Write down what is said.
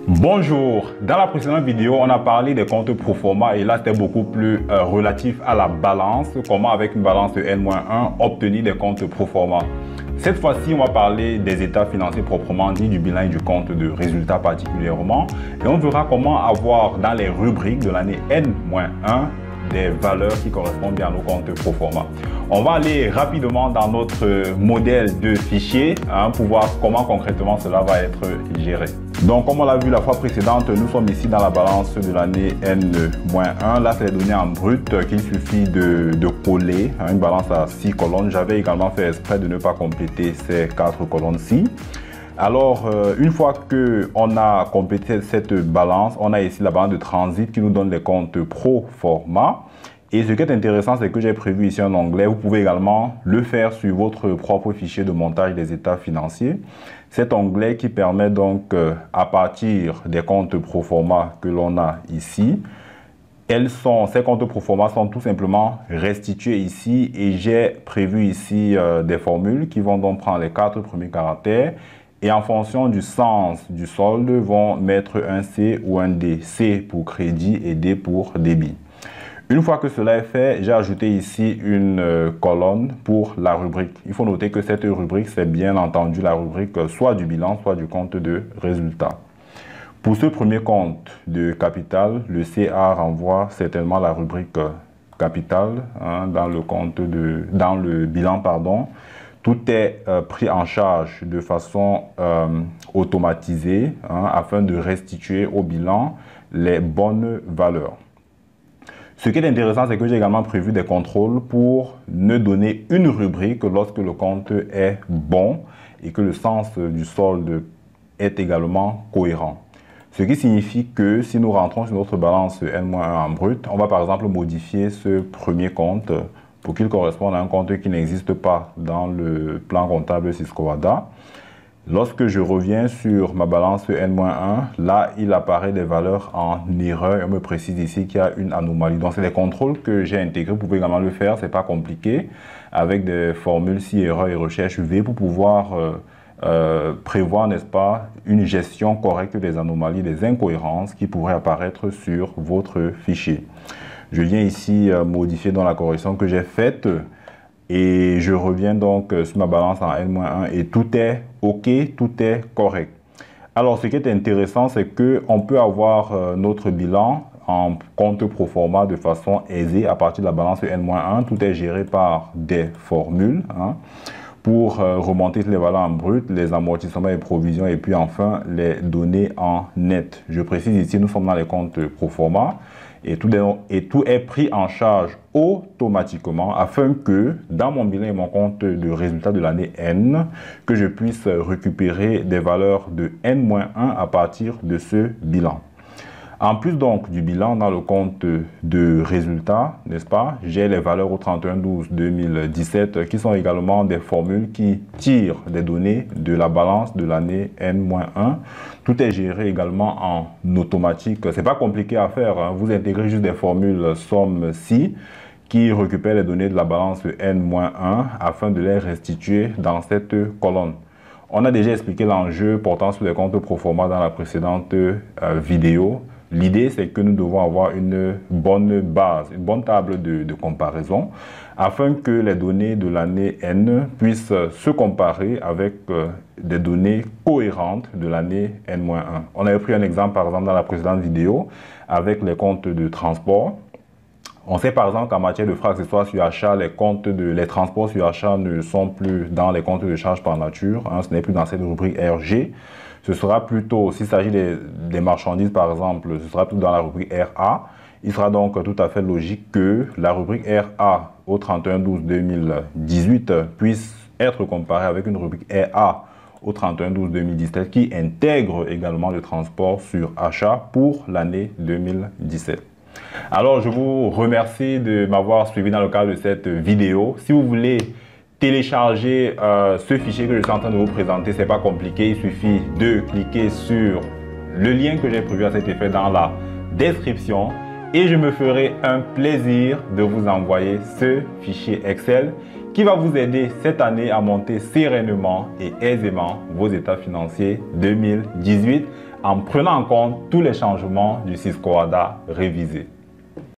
Bonjour, dans la précédente vidéo, on a parlé des comptes pro forma et là c'était beaucoup plus relatif à la balance, comment avec une balance de N-1 obtenir des comptes pro forma. Cette fois-ci, on va parler des états financiers proprement dit, du bilan et du compte de résultats particulièrement et on verra comment avoir dans les rubriques de l'année N-1 des valeurs qui correspondent bien à nos comptes pro forma. On va aller rapidement dans notre modèle de fichier pour voir comment concrètement cela va être géré. Donc, comme on l'a vu la fois précédente, nous sommes ici dans la balance de l'année N-1. Là, c'est les données en brut qu'il suffit de coller. Une balance à 6 colonnes. J'avais également fait exprès de ne pas compléter ces 4 colonnes-ci. Alors, une fois qu'on a complété cette balance, on a ici la balance de transit qui nous donne les comptes pro forma. Et ce qui est intéressant, c'est que j'ai prévu ici un onglet. Vous pouvez également le faire sur votre propre fichier de montage des états financiers. Cet onglet qui permet donc, à partir des comptes pro forma que l'on a ici, ces comptes pro forma sont tout simplement restitués ici et j'ai prévu ici des formules qui vont donc prendre les 4 premiers caractères et en fonction du sens du solde vont mettre un C ou un D. C pour crédit et D pour débit. Une fois que cela est fait, j'ai ajouté ici une colonne pour la rubrique. Il faut noter que cette rubrique, c'est bien entendu la rubrique soit du bilan, soit du compte de résultat. Pour ce premier compte de capital, le CA renvoie certainement la rubrique capital dans le bilan, pardon. Tout est pris en charge de façon automatisée afin de restituer au bilan les bonnes valeurs. Ce qui est intéressant, c'est que j'ai également prévu des contrôles pour ne donner une rubrique lorsque le compte est bon et que le sens du solde est également cohérent. Ce qui signifie que si nous rentrons sur notre balance N-1 en brut, on va par exemple modifier ce premier compte pour qu'il corresponde à un compte qui n'existe pas dans le plan comptable Cisco Ada. Lorsque je reviens sur ma balance N-1, là, il apparaît des valeurs en erreur. On me précise ici qu'il y a une anomalie. Donc, c'est des contrôles que j'ai intégrés. Vous pouvez également le faire. Ce n'est pas compliqué. Avec des formules si erreur et recherche V pour pouvoir prévoir, n'est-ce pas, une gestion correcte des anomalies, des incohérences qui pourraient apparaître sur votre fichier. Je viens ici modifier dans la correction que j'ai faite. Et je reviens donc sur ma balance en N-1 et tout est OK, tout est correct. Alors, ce qui est intéressant, c'est qu'on peut avoir notre bilan en compte pro forma de façon aisée à partir de la balance N-1. Tout est géré par des formules pour remonter les valeurs en brut, les amortissements et provisions et puis enfin les données en net. Je précise ici, nous sommes dans les comptes pro forma. Et tout est pris en charge automatiquement afin que dans mon bilan et mon compte de résultat de l'année N, que je puisse récupérer des valeurs de N-1 à partir de ce bilan. En plus donc du bilan dans le compte de résultat, n'est-ce pas, j'ai les valeurs au 31/12/2017 qui sont également des formules qui tirent des données de la balance de l'année N-1. Tout est géré également en automatique. C'est pas compliqué à faire. Vous intégrez juste des formules somme-si qui récupèrent les données de la balance N-1 afin de les restituer dans cette colonne. On a déjà expliqué l'enjeu portant sur les comptes pro forma dans la précédente vidéo. L'idée, c'est que nous devons avoir une bonne base, une bonne table de comparaison afin que les données de l'année N puissent se comparer avec des données cohérentes de l'année N-1. On avait pris un exemple, par exemple, dans la précédente vidéo avec les comptes de transport. On sait par exemple qu'en matière de frais accessoires sur achat, les transports sur achat ne sont plus dans les comptes de charges par nature. Ce n'est plus dans cette rubrique RG. Ce sera plutôt, s'il s'agit des marchandises par exemple, ce sera plutôt dans la rubrique RA. Il sera donc tout à fait logique que la rubrique RA au 31/12/2018 puisse être comparée avec une rubrique RA au 31/12/2017 qui intègre également le transport sur achat pour l'année 2017. Alors, je vous remercie de m'avoir suivi dans le cadre de cette vidéo. Si vous voulez télécharger ce fichier que je suis en train de vous présenter, c'est pas compliqué. Il suffit de cliquer sur le lien que j'ai prévu à cet effet dans la description et je me ferai un plaisir de vous envoyer ce fichier Excel qui va vous aider cette année à monter sereinement et aisément vos états financiers 2018 en prenant en compte tous les changements du Cisco ADA révisé.